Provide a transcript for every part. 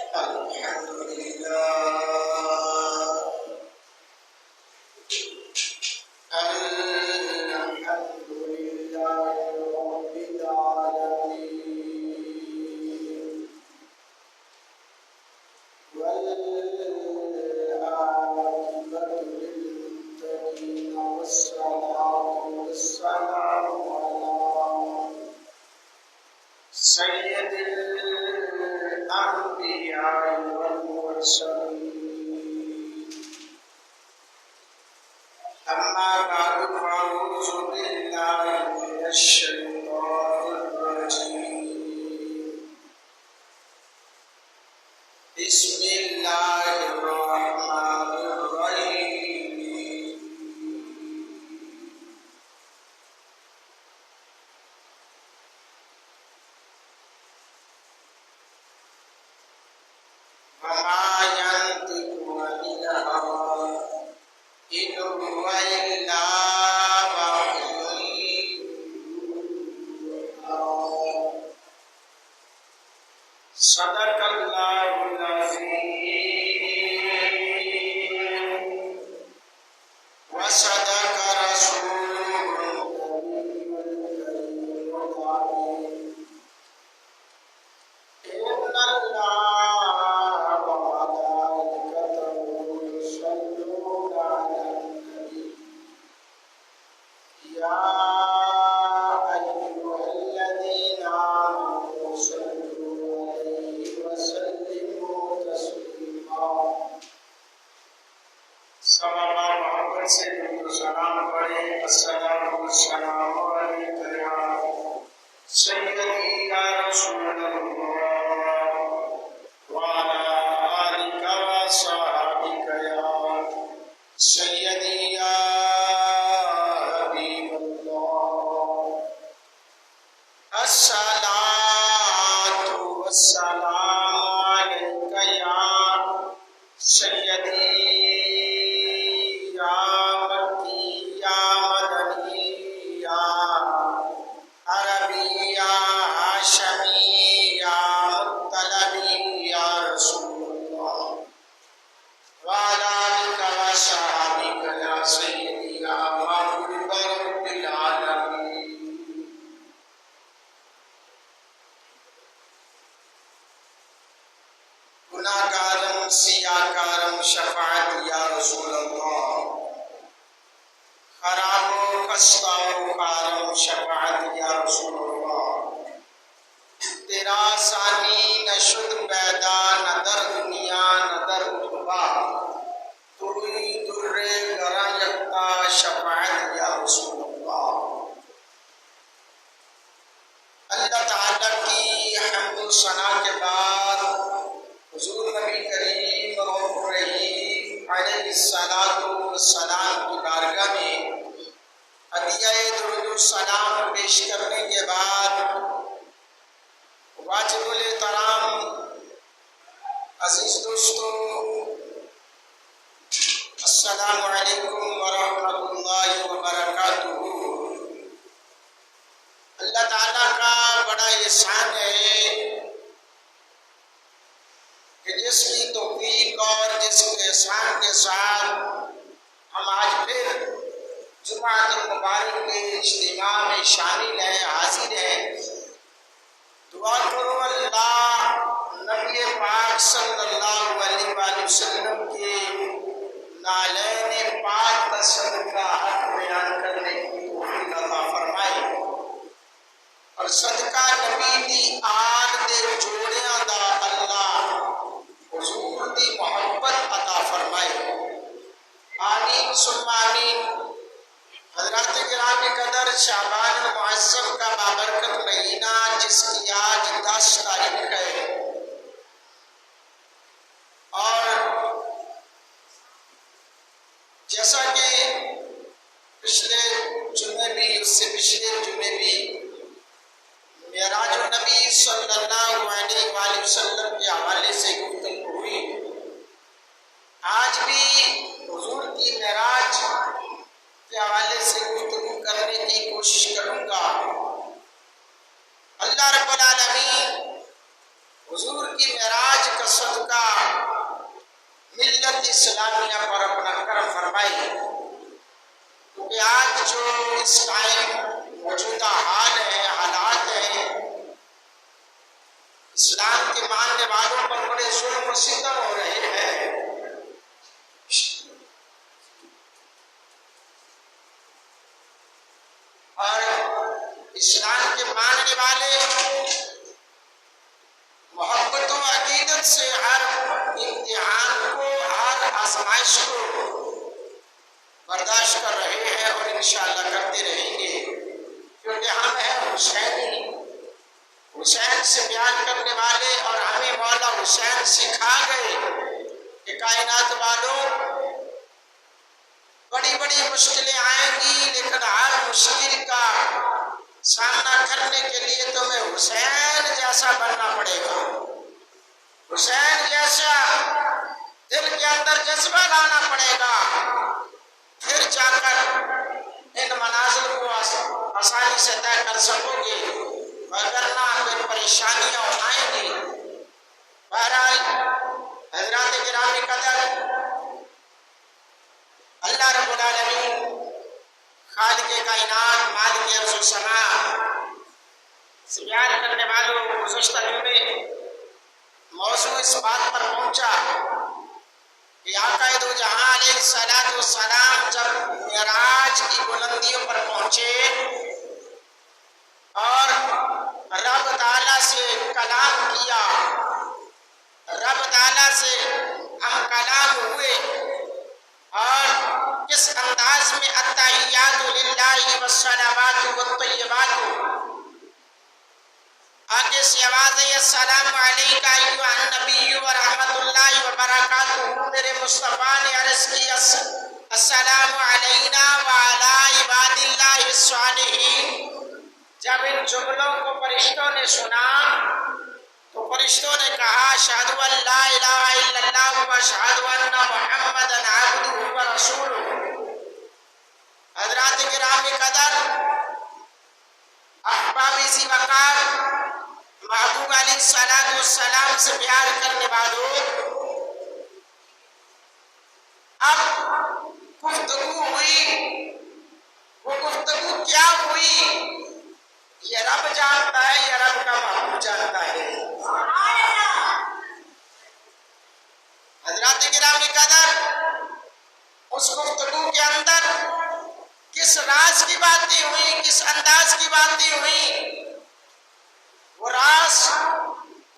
الحمد لله الحمد لله رب العالمين والعاقبة للمتقين والصلاة والسلام على سيد الأنبياء والمرسلين أما بعد فأعوذ بالله من الشيطان الرجيم بسم الله الرحمن الرحيم وما ينطق عن الهوى إن هو إلا وحي يوحى صدق الله العظيم وصدق رسوله النبي الكريم العظيم إن الله وملائكته يصلون على النبي يا أيها الذين آمنوا صلوا عليه وسلموا تسليما صلی اللہ محمد سے سلام پڑھے السلام والسلام علیک یا سیدی یا رسول اللہ وعلى آلك وصحبك يا سيدي يا حبيب الله الصلاة والسلام عليك يا سيدي يا مكي يا مدني يا عربي يا هاشمي يا مطلبي يا رسول الله وعلى آلك وصحبك يا سيدي يا محبوب رب العالمين گناہگارم سیاکارم شفاعت یا رسول اللہ خراب و خستہ و خارم شفاعت یا رسول اللہ تیرا ثانی نہ شد پیدا نہ در دنیا نہ در عقبا توئی در گراں یکتا شفاعت یا رسول اللہ اللہ تعالیٰ کی حمد و ثنا کے بعد حضور نبی کریم رؤوف رحیم علیہ الصلاۃ والسلام کی بارگاہ میں ہدیہ درود السلام پیش کرنے کے بعد واجب الاحترام عزیز دوستو السلام علیکم ورحمۃ اللہ وبرکاتہ۔ اللہ تعالیٰ کا بڑا احسان ہے کہ جس کی توفیق اور جس کے احسان کے ساتھ ہم آج پھر جمعۃ المبارک کے اجتماع میں شامل ہیں، حاضر ہیں۔ دعا کرو اللہ نبی پاک صلی اللہ علیہ وآلہ وسلم کے نالین پاک کا صدقہ حق بیان کرنے کی توفیق عطا فرمائے اور صدقہ نبی دی آل دے جوڑیاں دا اللہ حضور دی محبت عطا فرمائے، آمین ثم آمین۔ حضرات کرام قدر شعبان المعظم کا بابرکت مہینہ جس کی آج 10 تاریخ ہے اور جیسا کہ پچھلے جمعے بھی اس سے پچھلے جمعے بھی معراج النبی صلی حضور کی معراج کا صدقہ ملت اسلامیہ پر اپنا کرم فرمائی، کیونکہ آج جو اس ٹائم موجودہ حال ہے، حالات ہیں، اسلام کے ماننے والوں پر بڑے ظلم و ستم ہو رہے ہیں۔ اور اسلام کے ماننے والے محبت و عقیدت سے ہر امتحان کو، ہر آزمائش کو برداشت کر رہے ہیں اور انشاءاللہ کرتے رہیں گے، کیونکہ ہم ہیں حسینی، حسین سے پیار کرنے والے، اور ہمیں مولا حسین سکھا گئے کہ کائنات والوں بڑی بڑی مشکلیں آئیں گی، لیکن ہر مشکل کا سامنا کرنے کے لیے تمہیں حسین جیسا بننا پڑے گا، حسین جیسا دل کے اندر جذبہ لانا پڑے گا، پھر جا کر ان منازل کو آسانی سے طے کر سکو گے، وگرنہ پھر پریشانیاں آئیں گی۔ بہرحال حضرات گرامی قدر، اللہ رب العالمین خالق کائنات، مالک ارض و سماء سے پیار کرنے والوں، گزشتہ جمعے موضوع اس بات پر پہنچا کہ آقا دو جہاں علیہ السلام جب معراج کی بلندیوں پر پہنچے اور رب تعالیٰ سے کلام کیا، رب تعالیٰ سے ہم کلام ہوئے، اور کس انداز میں التحیات للہ والصلوات والطیبات، آگے سے آواز ہے السلام علیکہ ایھا النبی ورحمۃ اللہ وبرکاتہ، میرے مصطفیٰ نے عرض کی السلام علینا وعلی عباد اللہ الصالحین۔ جب ان جملوں کو فرشتوں نے سنا تو فرشتوں نے کہا اشہد ان لا الہ الا اللہ واشہد ان محمدا عبدہ ورسولہ۔ حضرات گرامی قدر، احباب ذی وقار، محبوب علیہ السلام سے پیار کرنے والوں، اب گفتگو ہوئی، وہ گفتگو کیا ہوئی یہ رب جانتا ہے، یہ رب کا محبوب جانتا ہے۔ حضرات گرامی قدر، اس گفتگو کے اندر کس راز کی باتیں ہوئی، کس انداز کی باتیں ہوئی، وہ راز،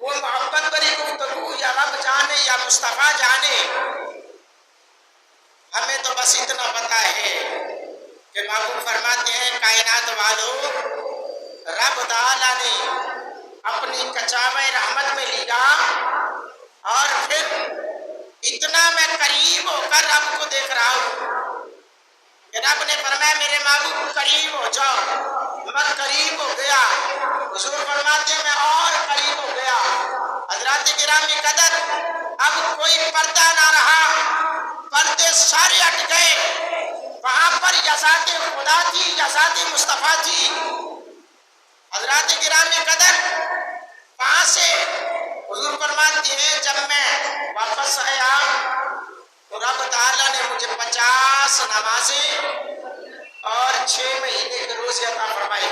وہ محبت بری گفتگو یا رب جانے یا مصطفیٰ جانے۔ ہمیں تو بس اتنا پتا ہے کہ محبوب فرماتے ہیں کائنات والوں، رب تعالیٰ نے اپنی کچاوے رحمت میں لیا، اور پھر اتنا میں قریب ہو کر رب کو دیکھ رہا ہوں کہ رب نے فرمایا میرے محبوب قریب ہو جاؤ، میں قریب ہو گیا، حضور فرماتے ہیں میں اور قریب ہو گیا۔ حضرات گرامی قدر، اب کوئی پردہ نہ رہا، پردے سارے ہٹ گئے، وہاں پر یا ذات خدا تھی یا ذات مصطفیٰ تھی۔ حضرات گرامی قدر، وہاں سے حضور فرماتے ہیں جب میں واپس آیا تو رب تعالیٰ نے مجھے 50 نمازیں اور 6 مہینے کے روزے عطا فرمائے۔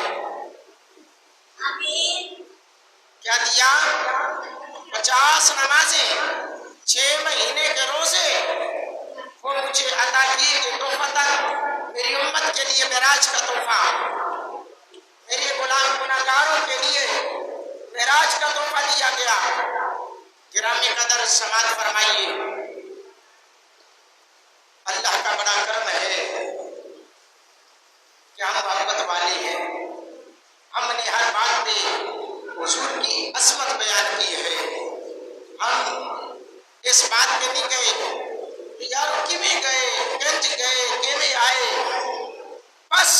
کیا دیا؟ 50 نمازیں، 6 مہینے کے روزے، وہ مجھے عطا کیے کہ تحفۃ میری امت کے لیے معراج کا تحفہ، میرے غلام گناہگاروں کے لیے معراج کا تحفہ دیا گیا۔ گرامی قدر سماعت فرمائیے، اللہ کا بڑا کرم ہے کہ ہم محبت والے ہیں، ہم نے ہر بات پہ حضور کی عظمت بیان کی ہے۔ ہم اس بات پہ نہیں گئے یار کیویں گئے، گنج گئے، کیویں آئے، بس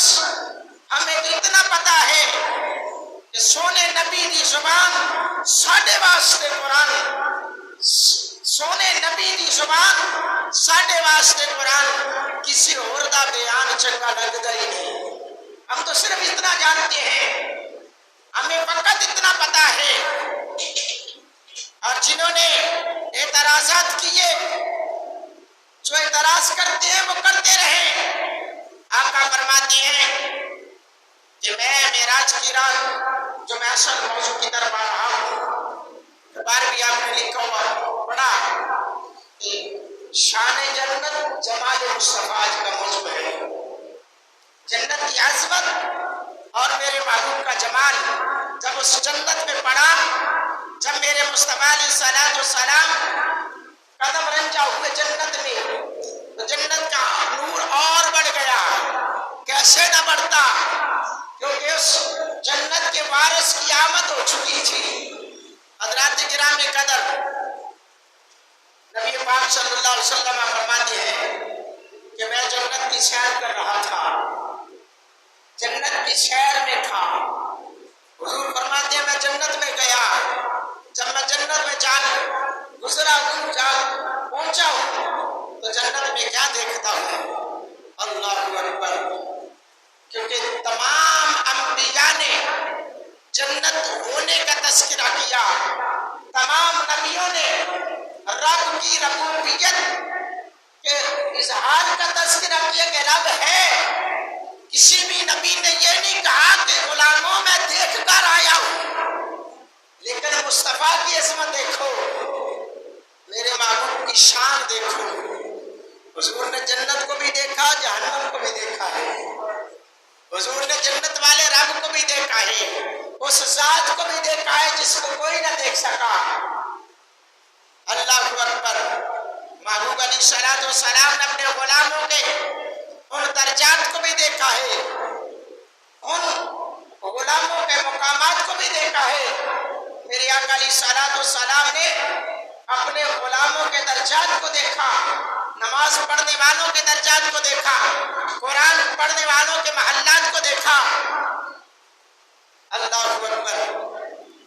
ہمیں اتنا پتا ہے کہ سونے نبی دی زبان ساڈے واسطے قرآن، سونے نبی دی زبان ساڈے واسطے قرآن، کسی اور دا بیان چنگا لگتا ہی نہیں۔ ہم تو صرف اتنا جانتے ہیں، ہمیں فقط اتنا پتا ہے جنہوں نے اعتراضات کیے، جو اعتراض کرتے ہیں وہ کرتے رہیں۔ آقا فرماتے ہیں کہ میں معراج کی رات، جو میں اصل موضوع کی طرف آ رہا ہوں، بار بھی آپ نے لکھا ہوا پڑھا کہ شان جنت جمال مصطفیٰ آج کا موضوع ہے۔ جنت کی عظمت اور میرے محبوب کا جمال جب اس جنت میں پڑا، جب میرے مصطفیٰ علیہ السلام قدم رنجا ہوئے جنت میں، تو جنت کا نور اور بڑھ گیا۔ کیسے نہ بڑھتا، کیونکہ اس جنت کے وارث کی آمد ہو چکی تھی۔ حضرات کرام قدر، نبی پاک صلی اللہ علیہ وسلم فرماتے ہیں کہ میں جنت کی سیر کر رہا تھا، جنت کی سیر میں تھا۔ حضور فرماتے ہیں میں جنت میں گیا، جب میں جنت میں جا گزرا ہوں، جا پہنچا ہوں، تو جنت میں کیا دیکھتا ہوں؟ اللہ اکبر! کیونکہ تمام انبیاء نے جنت ہونے کا تذکرہ کیا، تمام نبیوں نے رب کی ربوبیت کے اظہار کا تذکرہ کیا کہ رب ہے۔ کسی بھی نبی نے یہ نہیں کہا کہ غلاموں میں دیکھ کر آیا ہوں، لیکن مصطفیٰ کی عظمت دیکھو، میرے محبوب کی شان دیکھو۔ حضور نے جنت کو بھی دیکھا، جہنم کو بھی دیکھا ہے۔ حضور نے جنت والے رب کو بھی دیکھا ہے، اس ذات کو بھی دیکھا ہے جس کو کوئی نہ دیکھ سکا۔ اللہ اکبر! محبوب علیہ السلام نے اپنے غلاموں کے ان درجات کو بھی دیکھا ہے، ان غلاموں کے مقامات کو بھی دیکھا ہے۔ میرے آقا علیہ السلام نے اپنے غلاموں کے درجات کو دیکھا، نماز پڑھنے والوں کے درجات کو دیکھا، قرآن پڑھنے والوں کے محلات کو دیکھا۔ اللہ اکبر!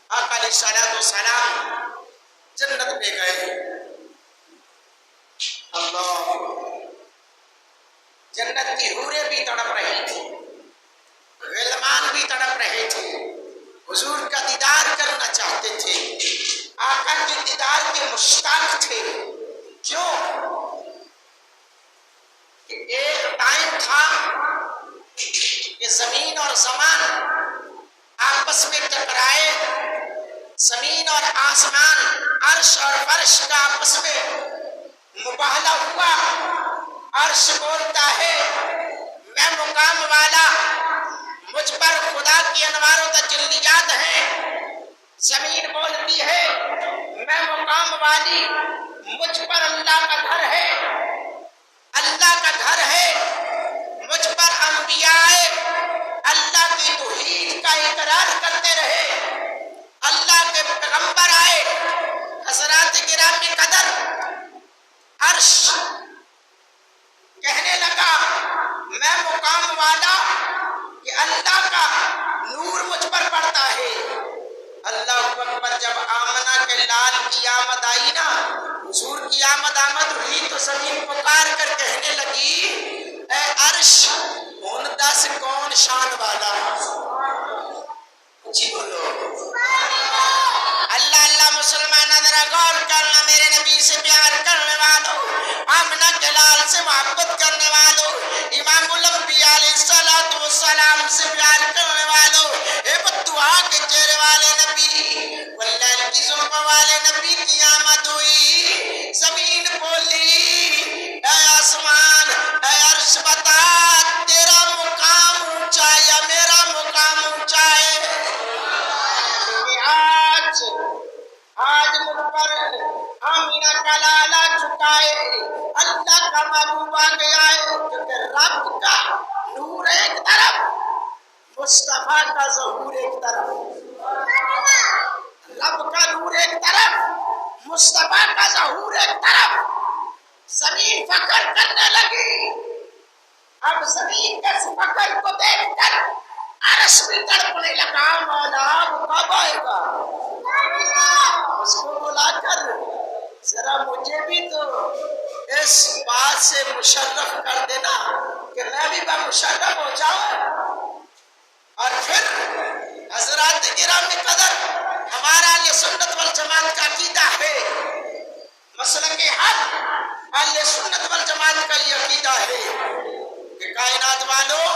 آقا علیہ السلام جنت میں گئے۔ اللہ! جنت کی حوریں بھی تڑپ رہی تھی، غلمان بھی تڑپ رہے تھے، حضور کا دیدار کرنا چاہتے تھے، آقا کے دیدار کے مشتاق تھے۔ کیوں؟ کہ ایک ٹائم تھا کہ زمین اور زمان آپس میں ٹکرائے، زمین اور آسمان، عرش اور فرش کا آپس میں مباہلہ ہوا۔ عرش بولتا ہے میں مقام والا، مجھ پر خدا کی انوار و تجلیات ہیں۔ زمین بولتی ہے میں مقام والی، مجھ پر اللہ کا گھر ہے، اللہ کا گھر ہے، مجھ پر انبیاء اللہ کی توحید کا اقرار کرتے رہے، اللہ کے پیغمبر آئے۔ حضرات گرامی قدر، عرش کہنے لگا میں مقام والا کہ اللہ کا نور مجھ پر پڑتا ہے۔ اللہ اکبر! جب آمنہ کے لال کی آمد آئی نا، حضور کی آمد ہوئی، تو زمین پکار کر کہنے لگی اے عرش ہن دس کون شان والا؟ جی بولو اللہ اللہ! مسلمان ذرا غور کرنا، میرے نبی سے پیار کرنے والوں، آمنہ کے لال سے محبت کرنے والوں، امام الانبیاء علیہ السلام سے پیار کرنے والوں، اے بدعا کے چہرے والے نبی، واللیل کی زلف والے نبی کی آمد ہوئی۔ زمین بولی اے آسمان، اے عرش بتا تیرا مقام اونچا یا میرا مقام اونچا ہے؟ آج مجھ پر آمینہ کا لالا چکائے، اللہ کا محبوب آ گیا ہے، کیونکہ رب کا نور ایک طرف، مصطفیٰ کا ظہور ایک طرف۔ رب کا نور ایک طرف، مصطفیٰ کا ظہور ایک طرف۔ زمین فخر کرنے لگی۔ اب زمین کے اس فخر کو دیکھ کر عرش بھی تڑپنے لگا، مولا اب کب آئے گا؟ اس کو بلا کر ذرا مجھے بھی تو اس بات سے مشرف کر دینا کہ میں بھی مشرف ہو جاؤں۔ اور پھر حضرات گرامی قدر، ہمارا یہ سنت والجماعت کا عقیدہ ہے اہل سنت والجماعت کا یہ عقیدہ ہے کہ کائنات والوں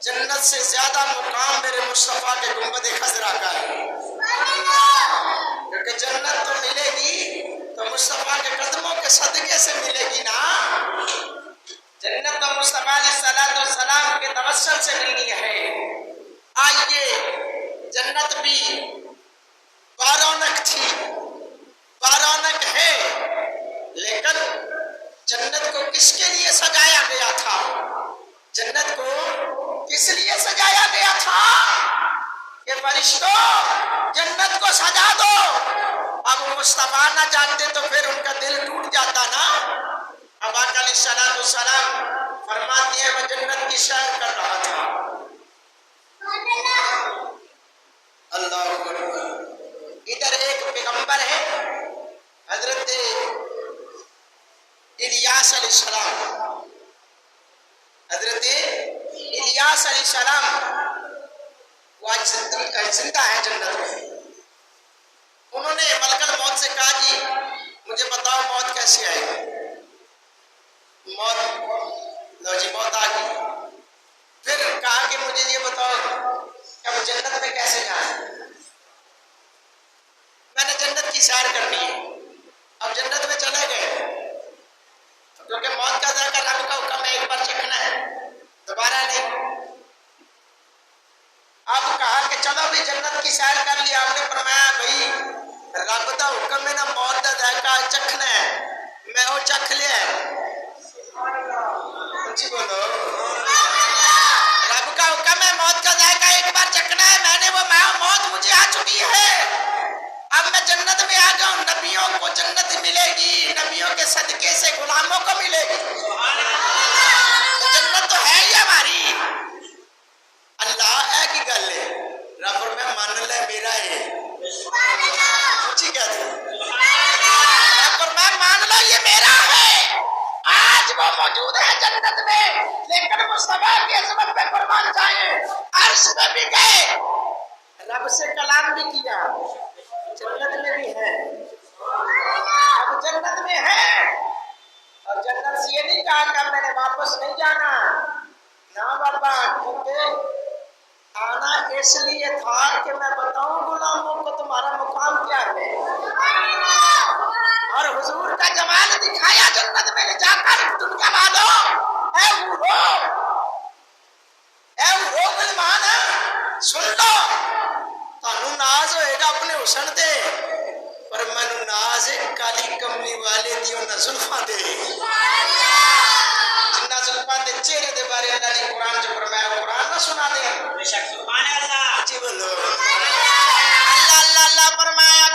جنت سے زیادہ مقام میرے مصطفیٰ کے گنبد خضرا کا ہے، کیونکہ جنت تو ملے گی تو مصطفیٰ کے قدموں کے صدقے سے ملے گی نا، جنت تو مصطفیٰ علیہ السلام کے توسل سے ملنی ہے۔ آئیے، جنت بھی بارونق تھی، بارونق ہے، لیکن جنت کو کس کے لیے سجایا گیا تھا؟ جنت کو کس لیے سجایا گیا تھا کہ فرشتوں جنت کو سجا دو؟ اب مصطفیٰ نہ جانتے تو پھر ان کا دل ٹوٹ جاتا نا۔ اب آقا علیہ السلام فرماتے ہیں میں جنت کی سیر کر رہا تھا، اللہ اکبر، ادھر ایک پیغمبر ہے حضرت الیاس علیہ السلام، حضرت الیاس علیہ السلام وہ آج زندہ ہے جنت میں۔ انہوں نے ملک الموت سے کہا جی مجھے بتاؤ موت کیسے آئے گی؟ موت، لو جی موت آ گئی۔ پھر کہا کہ مجھے یہ بتاؤ کہ اب جنت میں کیسے جائیں؟ میں نے جنت کی سیر کرنی ہے، اب جنت میں چلے گئے کیونکہ موت کا ذائقہ رب کا حکم ہے، ایک بار چکھنا ہے، دوبارہ نہیں۔ اب کہا کہ چلو بھی جنت کی سیر کر لیا، آپ نے فرمایا بھائی رب کا حکم ہے نا موت کا ذائقہ چکھنا ہے، میں وہ چکھ لیا جی بولو، رب کا حکم ہے موت کا ذائقہ ایک بار چکھنا ہے، میں نے وہ موت مجھے آ چکی ہے، اب میں جنت میں آ گیا ہوں، نبیوں کو جنت ملے گی، نبیوں کے صدقے سے غلاموں کو ملے گی، تو جنت تو ہے ہی ہماری۔ اللہ ہے کی گل ہے، رب میں مان لے میرا ہے، سچی کہتے رب میں مان لو یہ میرا ہے، آج وہ موجود ہے جنت میں، لیکن مصطفیٰ کی عظمت پہ قربان جائیں، عرش پہ بھی گئے، رب سے کلام بھی کیا، جنت میں بھی ہے، اب جنت میں ہے، اور جنت سے یہ نہیں کہا کہ میں نے واپس نہیں جانا، نہ بابا، کیونکہ آنا اس لیے تھا کہ میں بتاؤں غلاموں کو تمہارا مقام کیا ہے، اور حضور کا جمال دکھایا جنت میں جا کر دنیا والوں، اے وہ غلمان سن لو، تانوں ناز ہوئے گا اپنے حسن دے، پر مینوں ناز ہے کالی کملی والے دیوں نہ زلفاں دے، جنہ زلفاں دے چہرے دے بارے اللہ نے قرآن جو فرمایا، قرآن نہ سنا دے، بے شک سبحان اللہ، جی بولو اللہ اللہ اللہ فرمایا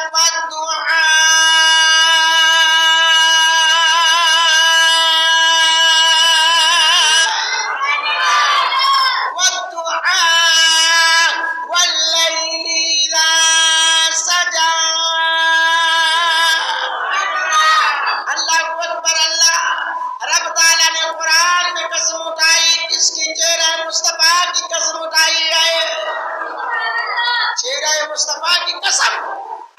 مصطفیٰ کی قسم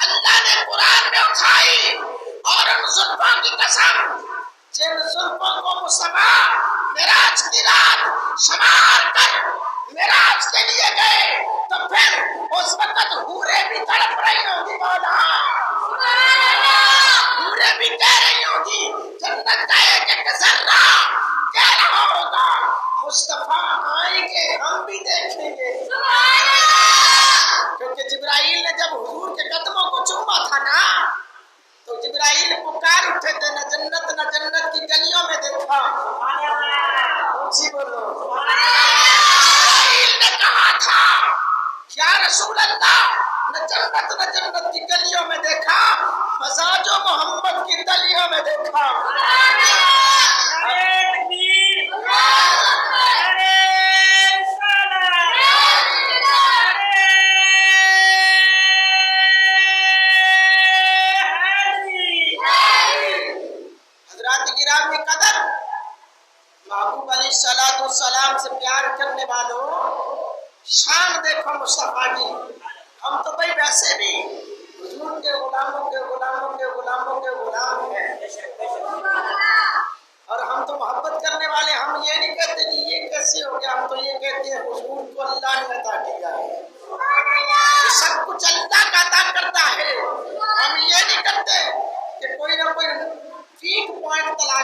اللہ نے قرآن میں اٹھائی، اور ان زلفوں کی قسم جن زلفوں کو مصطفیٰ معراج کی رات شمار کر معراج کے لیے گئے، تو پھر اس وقت حوریں بھی تڑپ رہی ہوں گی، مولا حوریں بھی کہہ رہی ہوں گی، جنت کا ایک ذرہ کہہ رہا ہوگا مصطفیٰ آئیں گے ہم بھی دیکھیں گے، کیونکہ جبرائیل نے جب حضور کے قدموں کو چوما تھا نا، تو جبرائیل پکار اٹھے تھے، نہ جنت کی گلیوں میں دیکھا، اونچی بولو، جبرائیل نے کہا تھا یا رسول اللہ نہ جنت کی گلیوں میں دیکھا، مزاج و محمد کی گلیوں میں دیکھا، محبوب علیہ السلام سے پیار کرنے والوں شان دیکھو مصطفیٰ کی، ہم تو بھائی ویسے بھی حضور کے غلاموں کے غلام ہیں،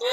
2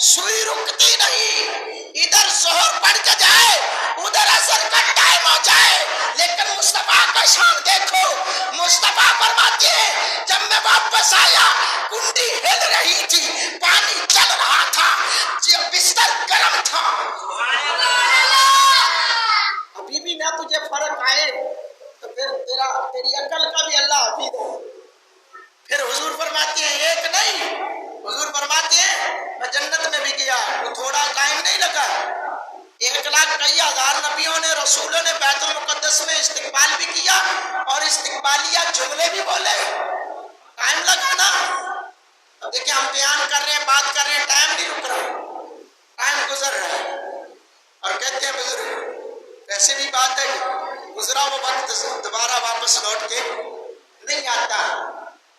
سوئی رکتی نہیں، ادھر ظہر پڑ کے جائے ادھر اثر کا ٹائم ہو جائے، لیکن مصطفیٰ کا شان دیکھو۔ مصطفیٰ فرماتے ہیں جب میں واپس آیا کنڈی ہل رہی تھی، پانی چل رہا تھا، بستر گرم تھا۔ ابھی بھی نہ تجھے فرق آئے تو پھر تیری عقل کا بھی اللہ حفیظ ہے۔ پھر حضور فرماتے ہیں ایک نہیں، حضور فرماتے ہیں میں جنت میں بھی گیا، وہ تھوڑا ٹائم نہیں لگا، 1,00,000 کئی ہزار نبیوں نے رسولوں نے بیت المقدس میں استقبال بھی کیا اور استقبالیہ جملے بھی بولے، ٹائم لگا نا۔ اب دیکھیں ہم بیان کر رہے ہیں، بات کر رہے ہیں، ٹائم نہیں رک رہا، ٹائم گزر رہا ہے، اور کہتے ہیں بزرگ ایسے بھی بات ہے کہ گزرا وہ وقت دوبارہ واپس لوٹ کے نہیں آتا،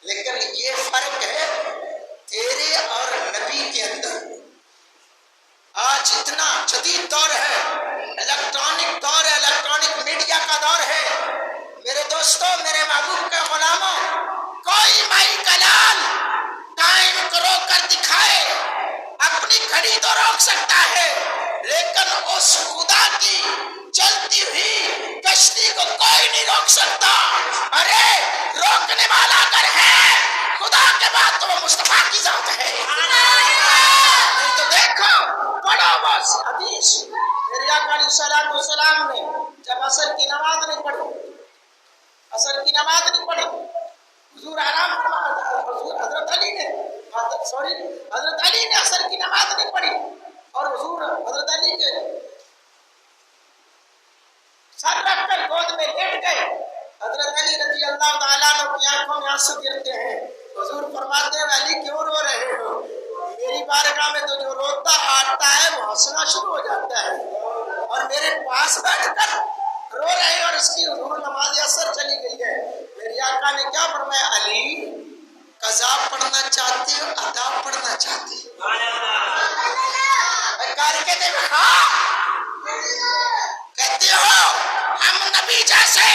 لیکن یہ فرق ہے تیرے اور نبی کے اندر۔ آج اتنا جدید دور ہے، الیکٹرانک دور ہے، الیکٹرانک میڈیا کا دور ہے، میرے دوستوں، میرے محبوب کے غلاموں، کوئی مائی کا لال ٹائم کو روک کر دکھائے، اپنی گھڑی تو روک سکتا ہے لیکن اس خدا کی چلتی ہوئی کشتی کو کوئی نہیں روک سکتا۔ ارے روکنے والا اگر ہے خدا کے بعد تو وہ مصطفیٰ کی ذات ہے۔ نہیں تو دیکھو پڑھو بس حدیث، میرے آقا علیہ الصلوۃ والسلام نے جب عصر کی نماز نہیں پڑھی، عصر کی نماز نہیں پڑھی، حضور آرام فرما، حضور حضرت علی نے عصر کی نماز نہیں پڑھی اور حضور حضرت علی کے سر رکھ کر گود میں لیٹ گئے۔ حضرت علی رضی اللہ تعالیٰ عنہ کی آنکھوں میں آنسو گرتے ہیں، حضور فرماتے ہیں علی کیوں رو رہے ہو؟ میری بارگاہ میں تو جو روتا آتا ہے وہ ہنسنا شروع ہو جاتا ہے، اور میرے پاس بیٹھ کر رو رہے اور اس کی حضور نماز اثر چلی گئی ہے۔ میری آقا نے کیا فرمایا؟ علی قضا پڑھنا چاہتے ہو ادا پڑھنا چاہتے ہو؟ کر کے دیکھا، کہتے ہو ہم نبی جیسے،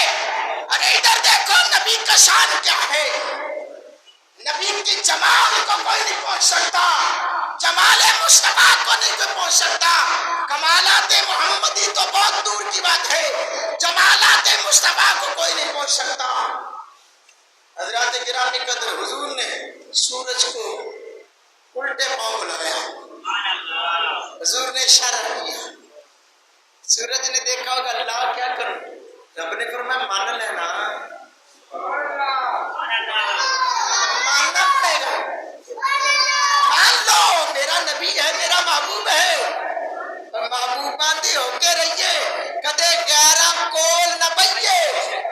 ارے ادھر دیکھو نبی کا شان کیا ہے، نبی کی جمال کو کوئی نہیں پہنچ سکتا، جمال مصطفیٰ کو نہیں کوئی پہنچ سکتا، کمالات محمدی تو بہت دور کی بات ہے، جمالات مصطفیٰ کو کوئی نہیں پہنچ سکتا۔ حضرات گرامی قدر، حضور نے سورج کو الٹے پاؤں بلایا، حضور نے اشارہ کیا، سورج نے دیکھا ہوگا اللہ کیا کروں، رب نے فرمایا مان لینا، ماننا پڑے گا، مان لو میرا نبی ہے، میرا محبوب ہے، اور محبوب باندھی ہو کے رہیے، کدے گیرہ کول نہ بئیے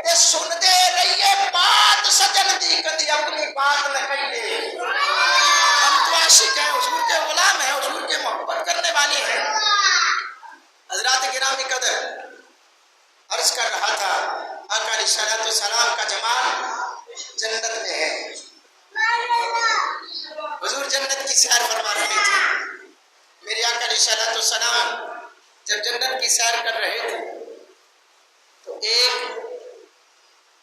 تے سن دے رہیے بات سجن دی، کدی اپنی بات نہ کہیے۔ ہم تو عاشق ہیں، حضور کے غلام ہیں، حضور کے محبت کرنے والے ہیں۔ حضرات گرامی قدر، عرض کر رہا تھا آقا علیہ الصلوۃ والسلام کا جمال جنت میں ہے۔ حضور جنت کی سیر فرما رہے تھے، میرے آقا علیہ الصلوۃ والسلام جب جنت کی سیر کر رہے تھے تو ایک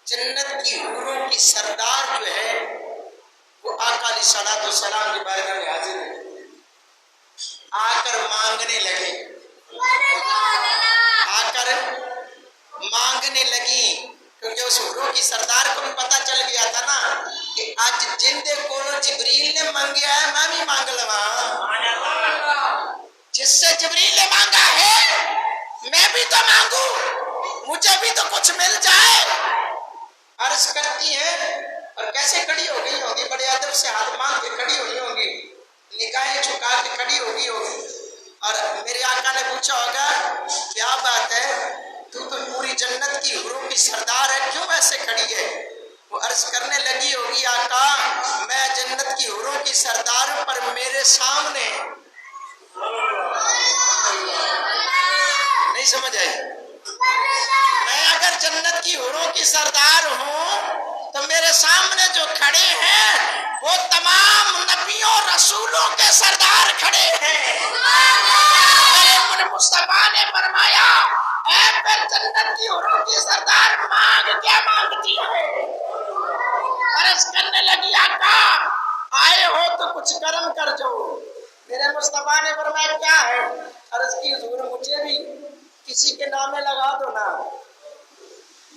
جنت کی حوروں کی سردار جو ہے وہ آقا علیہ الصلوۃ والسلام کی بارگاہ میں حاضر ہے، آ کر مانگنے لگے، آ کر مانگنے لگی، کیونکہ اس حوروں کی سردار کو بھی پتہ چل گیا تھا نا کہ آج جن دے کولو جبریل نے مانگیا ہے میں بھی مانگ لواں، جس سے جبریل نے مانگا ہے میں بھی تو مانگوں، مجھے بھی تو کچھ مل جائے۔ عرض کرتی ہیں اور کیسے کھڑی ہو گئی ہوگی، بڑے ادب سے ہاتھ مانگ کے کھڑی ہوئی ہوں گی، نگاہیں جھکا کے کھڑی ہوگی اور میرے آقا نے پوچھا ہوگا کیا بات ہے، تو پوری جنت کی حوروں کی سردار ہے، کیوں ایسے کھڑی ہے؟ وہ عرض کرنے لگی ہوگی آقا میں جنت کی حوروں کی سردار ہوں، پر میرے سامنے نہیں سمجھ آئی، میں اگر جنت کی حوروں کی سردار ہوں تو میرے سامنے جو کھڑے ہیں وہ تمام نبیوں رسولوں کے سردار کھڑے ہیں۔ میرے مصطفیٰ نے فرمایا اے پھر جنت کی حوروں کی سردار مانگ کیا مانگتی ہے؟ عرض کرنے لگی آقا آئے ہو تو کچھ کرم کر جو، میرے مصطفیٰ نے فرمایا کیا ہے؟ عرض کی حضور مجھے بھی کسی کے نام میں لگا دو نا۔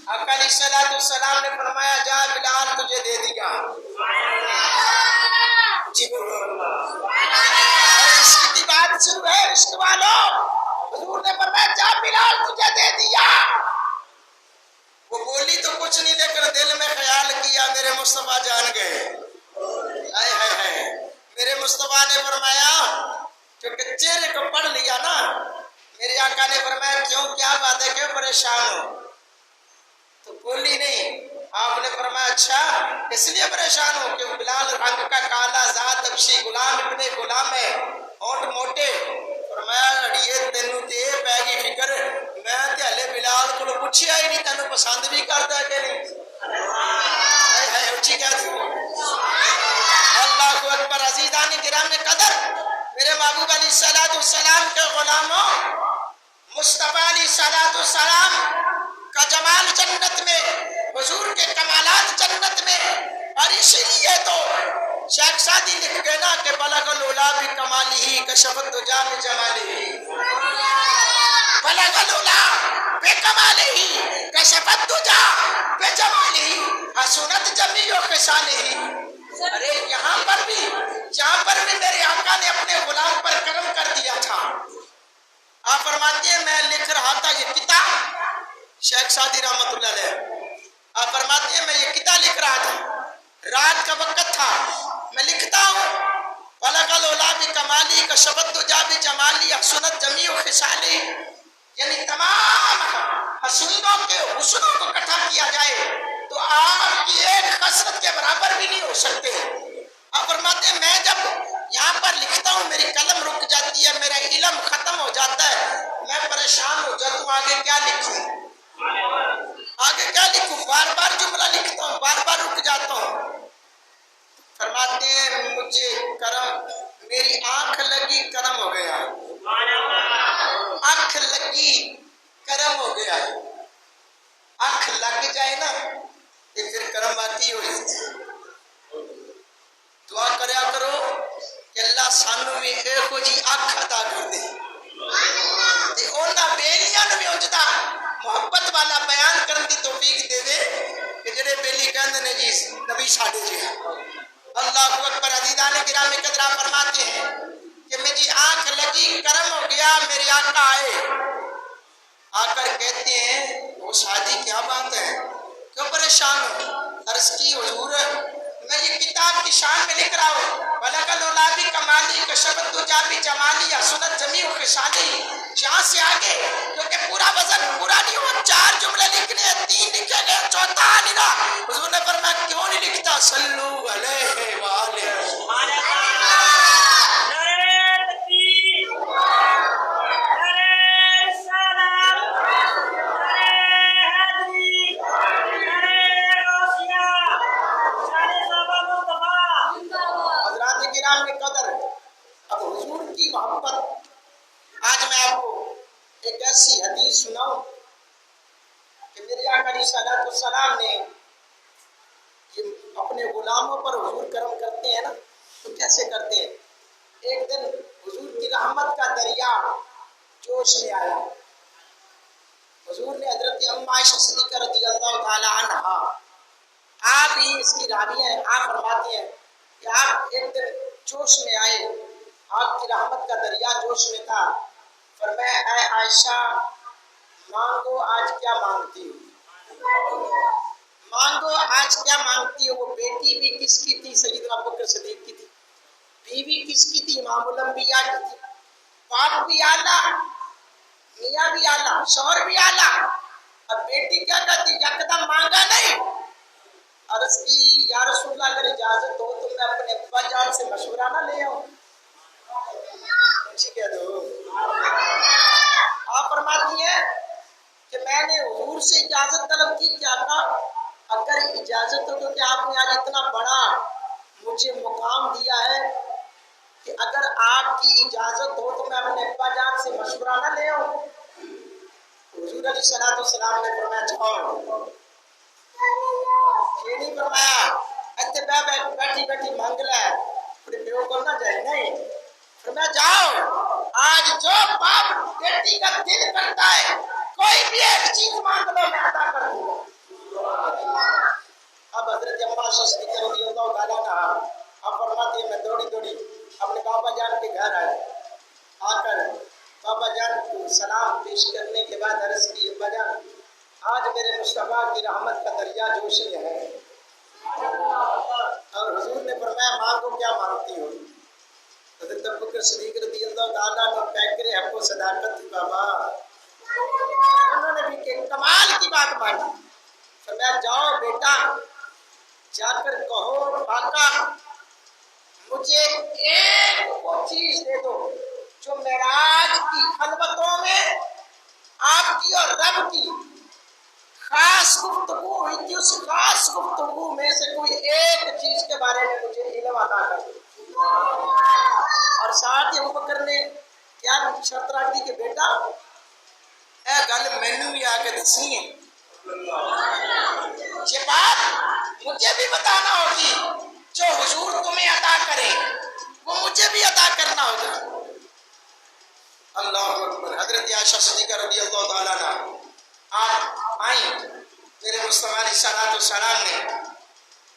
آقا علیہ السلام نے فرمایا جا بلال تجھے دے دیا۔ جی عشق کی بات شروع ہے عشق والوں، حضور نے فرمایا جا بلال تجھے دے دیا۔ وہ بولی تو کچھ نہیں لیکن دل میں خیال کیا میرے مصطفیٰ جان گئے۔ ہائے ہائے ہائے، میرے مصطفیٰ نے فرمایا کیونکہ چہرے کو پڑھ لیا نا، میرے آقا نے فرمایا کیوں کیا بات ہے، کیوں پریشان ہو؟ تو بولی نہیں۔ آپ نے فرمایا اچھا اس لیے پریشان ہو کہ بلال رنگ کا کالا، ذات ابشی، غلام ابن غلام ہے، ہونٹ موٹے۔ فرمایا اڑیے تینوں تے پے گی فکر، میں تے ہلے بلال کو پوچھیا ہی نہیں تینوں پسند بھی کرتا ہے کہ نہیں۔ ہائے ہائے اچھی کہہ دی۔ اللہ اکبر۔ عزیزان کرام قدر، میرے محبوب علیہ السلام کے غلاموں، مصطفیٰ علیہ السلام کا جمال جنت میں، حضور کے کمالات جنت میں، اور اسی لیے تو شیخ سعدی لکھ گئے نا کہ بلغ العلا بکمالہ کشف الدجی بجمالہ، بلغ العلا بکمالہ کشف الدجی بجمالہ حسنت جمیع خصالہ۔ ارے یہاں پر بھی میرے آقا نے اپنے غلام پر کرم کر دیا تھا۔ آپ فرماتے ہیں میں لکھ رہا تھا یہ کتاب، شیخ سعدی رحمۃ اللہ علیہ، آپ فرماتے ہیں میں یہ کتاب لکھ رہا تھا، رات کا وقت تھا، میں لکھتا ہوں بلغ العلا بکمالہ کشف الدجی بجمالہ حسنت جمیع خصالہ، یعنی تمام حسنوں کے حسنوں کو اکٹھا کیا جائے تو آپ کی ایک خصلت کے برابر بھی نہیں ہو سکتے۔ آپ فرماتے ہیں میں جب یہاں پر لکھتا ہوں میری قلم رک جاتی ہے، میرا علم ختم ہو جاتا ہے، میں پریشان ہو جاتا ہوں آگے کیا لکھوں، آگے کیا لکھوں، بار بار جملہ لکھتا ہوں، بار بار رک جاتا ہوں۔ فرماتے ہیں مجھے کرم، میری آنکھ لگی کرم ہو گیا، آنکھ لگی کرم ہو گیا۔ آنکھ لگ جائے نا یہ پھر کرم باقی ہو جاتی ہے۔ دعا کریا کرو کہ اللہ سانو میں ایک جی آنکھ عطا کر دے تے اونا بیلیاں نو بھی اونجدا محبت والا بیان کرن دی توفیق دے دے کہ جڑے بیلی کہندے نے جی نبی ساڈے جی اللہ اکبر۔ عزیزان گرامی قدرہ فرماتے ہیں کہ میری آنکھ لگی کرم ہو گیا، میرے آقا آئے، آ کر کہتے ہیں وہ شادی کیا بات ہے، کیوں پریشان ہو؟ عرض کی حضور میں یہ کتاب کی شان میں لکھ رہا ہوں بلغ العلا بکمالہ کشف الدجی بجمالہ حسنت جمیع خصالہ، یہاں سے آگے کیونکہ پورا وزن پورا نہیں ہوا، 4 جملے لکھنے ہیں، 3 لکھے گئے، چوتھا نہیں رہا۔ حضور نے فرمایا کیوں نہیں لکھتا، صلو علیہ وآلہ۔ اب حضور کی محبت، آج میں آپ کو ایک ایسی حدیث سناؤں کہ میرے آقا علیہ السلام نے یہ اپنے غلاموں پر حضور کرم کرتے ہیں نا تو کیسے کرتے ہیں۔ ایک دن حضور کی رحمت کا دریا جوش میں آیا، حضور نے حضرت ام عائشہ صدیقہ رضی اللہ تعالی عنہا، آپ ہی اس کی راوی ہیں، آپ فرماتے ہیں کہ آپ ایک دن جوش میں آئے، آپ کی رحمت کا دریا جوش میں تھا، فرمایا اے عائشہ مانگو آج کیا مانگتی ہو، مانگو آج کیا مانگتی ہو۔ وہ بیٹی بھی کس کی تھی، سیدنا ابوبکر صدیق کی تھی، بیوی کس کی تھی، امام الانبیاء کی تھی، باپ بھی اعلیٰ، میاں بھی اعلیٰ، شوہر بھی اعلیٰ، اب بیٹی کیا کہتی، یکدم مانگا نہیں، عرض کی یا رسول اللہ اگر اجازت ہو تو میں اپنے ابا جان سے مشورہ نہ لے آؤں، کہہ دو۔ آپ فرماتی ہیں کہ میں نے حضور سے اجازت طلب کی، کیا تھا اگر اجازت ہو تو کہ آپ نے آج اتنا بڑا مجھے مقام دیا ہے کہ اگر آپ کی اجازت ہو تو میں اپنے ابا جان سے مشورہ نہ لے آؤں۔ حضور علیہ السلام نے فرمایا جاؤ، یہ نہیں فرمایا ایسے بیٹھی بیٹھی مانگ لے، پیو کو نہ جائے، نہیں فرمایا جاؤ آج جو باپ بیٹی کا دل کرتا ہے کوئی بھی ایک چیز مانگ لو میں عطا کر دوں گا۔ اب حضرت عباس صدیق رضی اللہ تعالیٰ عنہ اب فرماتے ہیں میں دوڑی دوڑی اپنے بابا جان کے گھر آئے، آ کر بابا جان کو سلام پیش کرنے کے بعد عرض کی ابا جان آج میرے مصطفیٰ کی رحمت کا دریا جوش میں ہے، اور حضور نے فرمایا مانگو کیا مانگتی ہو؟ حضرت ابوبکر صدیق رضی اللہ تعالیٰ نے پیکرے حق و صداقت تھی بابا، انہوں نے بھی کہ کمال کی بات مانی، فرمایا جاؤ بیٹا جا کر کہو آقا مجھے ایک وہ چیز دے دو جو معراج کی خلوتوں میں آپ کی اور رب کی خاص گفتگو ہوئی تھی، اس خاص گفتگو میں سے کوئی ایک چیز کے بارے میں مجھے علم عطا کر دو۔ اور ساتھ ہی ابوبکر نے کیا شرط رکھ دی کہ بیٹا اے گل مینوں بھی آ کے دسی ہے، یہ بات مجھے بھی بتانا ہوگی، جو حضور تمہیں عطا کرے وہ مجھے بھی عطا کرنا ہوگا۔ اللہ اکبر۔ حضرت عائشہ صدیقہ رضی اللہ تعالیٰ عنہ آپ آئیں، میرے مصطفیٰ علیہ الصلوۃ والسلام نے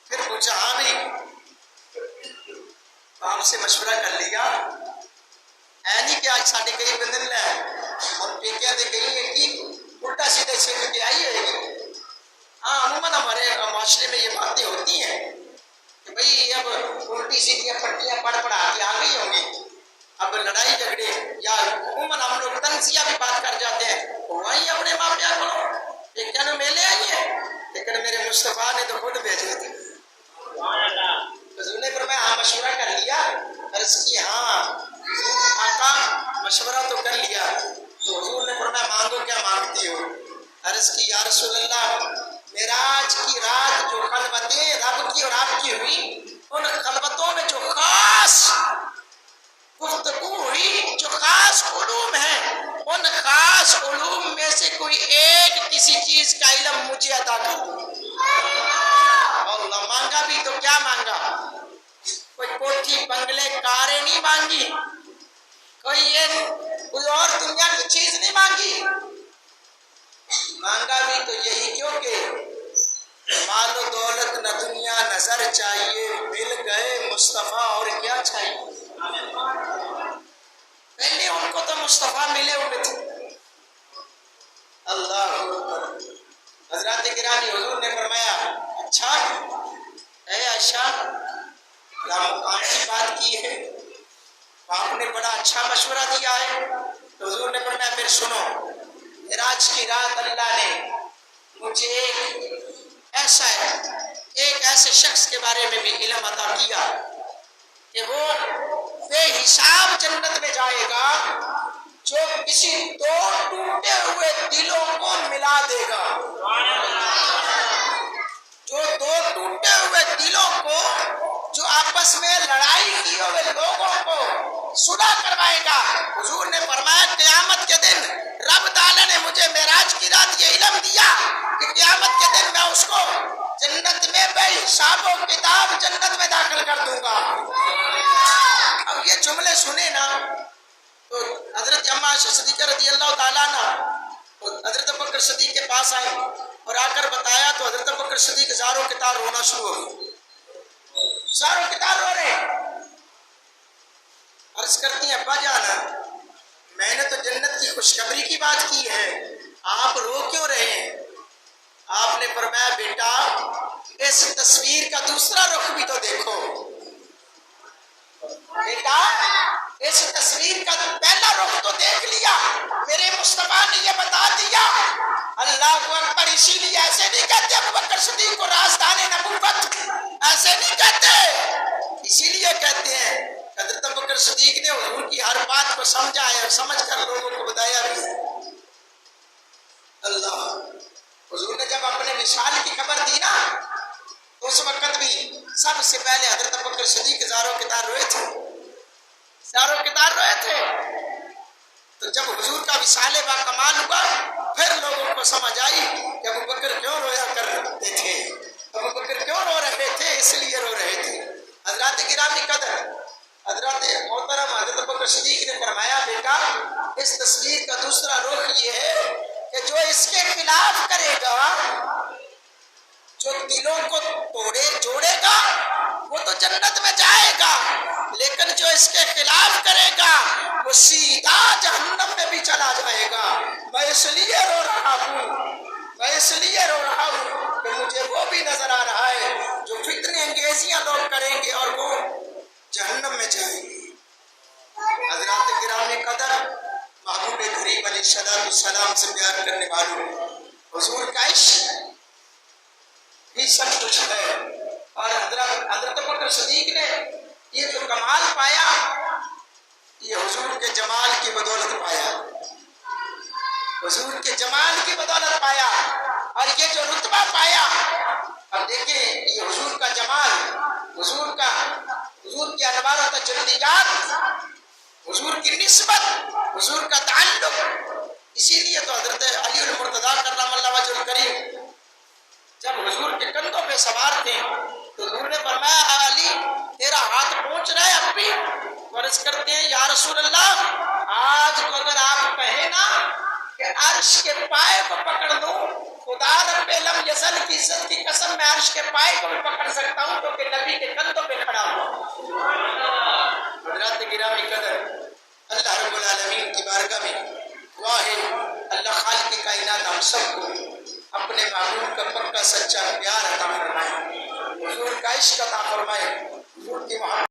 پھر پوچھا ہاں بھی آپ سے مشورہ کر لیا اے نہیں کہ آج ساڑھے کئی بندن لے اور پیکیا دے گئی ہے کہ الٹا سیدھے چھیڑ کے آئی ہوئے گی۔ ہاں عموماً ہمارے معاشرے میں یہ باتیں ہوتی ہیں کہ بھئی اب الٹی سیدھی پٹیاں پڑھ پڑھا کے آ گئی ہوں گی، اب لڑائی جھگڑے یا عموماً ہم لوگ تنزیہ بھی بات کر جاتے ہیں، وہیں اپنے ماں پیار کو یہ کیا میلے آئی ہیں، لیکن میرے مصطفیٰ نے تو خود بھیجے تھے۔ حضور نے فرمایا ہاں مشورہ کر لیا؟ عرض کی ہاں آقا مشورہ تو کر لیا۔ تو حضور نے فرمایا مانگو کیا مانگتی ہو؟ عرض کی یا رسول اللہ معراج کی رات جو خلوتیں رب کی اور آپ کی ہوئی، ان خلوتوں میں جو خاص گفتگو ہوئی، جو خاص علوم ہیں، ان خاص علوم میں سے کوئی ایک کسی چیز کا علم مجھے عطا کر دو۔ اللہ مانگا بھی تو کیا مانگا؟ کوئی کوٹھی بنگلے کاریں نہیں مانگی، کوئی اور دنیا کی چیز نہیں مانگی، مانگا بھی تو یہی کیونکہ مال و دولت نہ دنیا نظر چاہیے، مل گئے مصطفیٰ اور کیا چاہیے۔ پہلے ان کو تو مصطفیٰ ملے ہوئے تھے۔ اللہ اکبر۔ حضرات گرامی حضور نے فرمایا اچھا اے عائشہ مقام کی بات کی ہے، آپ نے بڑا اچھا مشورہ دیا ہے۔ تو حضور نے فرمایا پھر سنو، معراج کی رات اللہ نے مجھے ایک ایسے شخص کے بارے میں بھی علم عطا کیا کہ وہ بے حساب جنت میں جائے گا، جو کسی دو ٹوٹے ہوئے دلوں کو ملا دے گا، جو دو ٹوٹے ہوئے دلوں کو، جو آپس میں لڑائی کیے ہوئے لوگوں کو صلح کروائے گا۔ حضور نے فرمایا قیامت کے دن رب تعالیٰ نے مجھے معراج کی رات یہ علم دیا کہ قیامت کے دن میں اس کو جنت میں بے حساب و کتاب جنت میں داخل کر دوں گا۔ اب یہ جملے سنے نا تو حضرت اما عائشہ صدیقہ رضی اللہ تعالیٰ عنہ حضرت ابوبکر صدیق کے پاس آئے اور آ کر بتایا تو حضرت ابوبکر صدیق زاروں کے تار رونا شروع ہو گئی، زاروں کے تار رو رہے ہیں۔ عرض کرتی ہیں ابا جانا میں نے تو جنت کی خوشخبری کی بات کی ہے، آپ رو کیوں رہے ہیں؟ آپ نے فرمایا بیٹا اس تصویر کا دوسرا رخ بھی تو دیکھو، بیٹا اس تصویر کا پہلا رخ تو دیکھ لیا، میرے مصطفیٰ نے یہ بتا دیا۔ اللہ اکبر۔ اسی لیے ایسے نہیں کہتے ابوبکر صدیق کو رازدان نبوت، ایسے نہیں کہتے، اسی لیے کہتے ہیں حضرت ابوبکر صدیق نے حضور کی ہر بات کو سمجھا ہے اور سمجھ کر لوگوں کو بتایا بھی ہے۔ اللہ حضور نے جب اپنے وصال کی خبر دی نا تو اس وقت بھی سب سے پہلے حضرت ابوبکر صدیق زاروں کے تار روئے تھے، زاروں کے تار روئے تھے۔ تو جب حضور کا وصال با کمال ہوا پھر لوگوں کو سمجھ آئی کہ ابوبکر کیوں رویا کرتے تھے، ابوبکر کیوں رو رہے تھے، اس لیے رو رہے تھے۔ حضرات گرامی قدر حضرت محترم حضرت بکر صدیق نے فرمایا بیٹا اس تصویر کا دوسرا رخ یہ ہے کہ جو اس کے خلاف کرے گا، جو دلوں کو جوڑے گا وہ تو جنت میں جائے گا، لیکن جو اس کے خلاف کرے گا وہ سیدھا جہنم میں بھی چلا جائے گا۔ میں اس لیے رو رہا ہوں کہ مجھے وہ بھی نظر آ رہا ہے جو فتنہ انگیزیاں لوگ کریں گے اور وہ جہنم میں جائیں گے۔ حضرات گرامی قدر، محبوب کریم علیہ السلام سے پیار کرنے والوں، حضور کا عشق بھی سب کچھ ہے، اور حضرت بکر صدیق نے یہ جو کمال پایا یہ حضور کے جمال کی بدولت پایا، حضور کے جمال کی بدولت پایا، اور یہ جو رتبہ پایا، اب دیکھیں یہ حضور کا جمال، حضور کی انوار و تجلیات، حضور کی نسبت، حضور کا تعلق، اسی لیے تو حضرت علی المرتضیٰ کرم اللہ وجہ الکریم جب حضور کے کندھوں پہ سوار تھے تو حضور نے فرمایا علی تیرا ہاتھ پہنچ رہا ہے اب بھی؟ عرض کرتے ہیں یا رسول اللہ آج تو اگر آپ کہیں نا کہ عرش کے پائے کو پکڑ دوں، خدا رب لم یزل کی عزت کی قسم میں عرش کے پائے کو بھی پکڑ سکتا ہوں کیونکہ نبی کے کندھوں پہ کھڑا ہوں۔ حضرات گرامی قدر، اللہ رب العالمین کی بارگاہ میں دعا ہے اللہ خالق کائنات ہم سب کو اپنے محبوب کا پکا سچا پیار عطا فرمائے، حضور کا عشق عطا فرمائے، حضور کی محبت